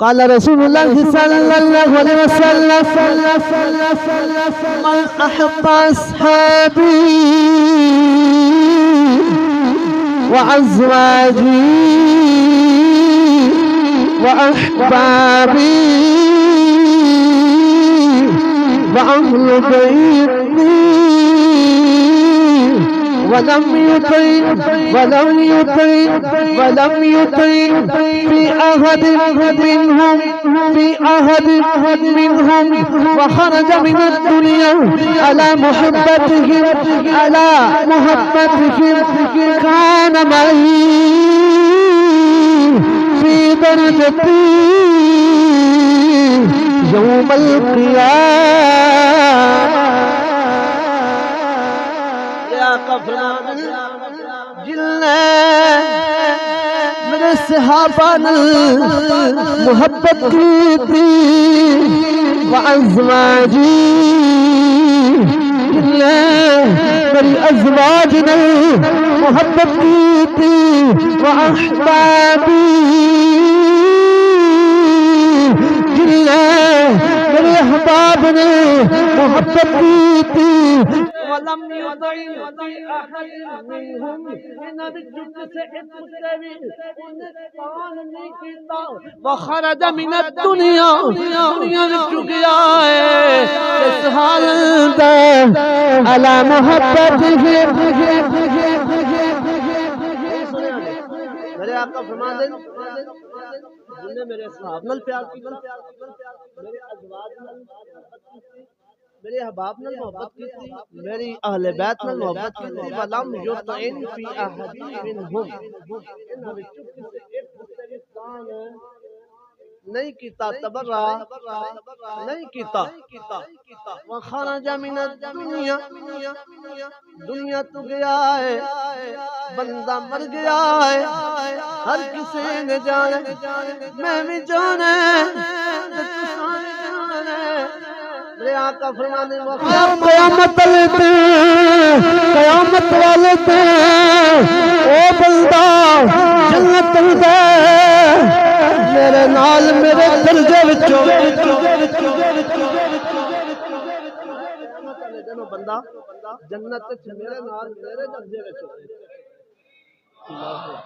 قال رسول الله صلى الله عليه وسلم من أحب أصحابي وأزواجي وأحبابي وأهل بيتي ولم يطع في أحد منهم وخرج من الدنيا على محبتهم كان معي في درجتي يوم القيامة. मेरे सहाबा ने मोहब्बत की थी वअज़वाजी मेरी अज़वाज ने मोहब्बत की थी वअहबाबी मेरे अहबाब ने मोहब्बत की थी ولم يضع أحد منهم من الجد وخرج من الدنيا على محبتهم. मेरे आका फरमाते जिन्हें मेरे साहब नाल प्यार की मेरे अज़वाज नाल मेरे अहबाब नाल मोहब्बत की थी मेरी अहले बैत नाल मोहब्बत की थी वलम युतइन फी अहद मिनहुम इन्हां विचों किसी एक मुस्लिमान नहीं कीता तबर्रा नहीं कीता व खरज मिन दुनिया दुनिया तो गया है बंदा मर गया है हर किसी ने जाने मैं भी जाने आका फरमाने क़यामत वाले ते ओ बंदा जन्नत दे मेरे नाल मेरे दर्जे विचों बंदा जन्नत मेरे नाल मेरे दर्जे विचों।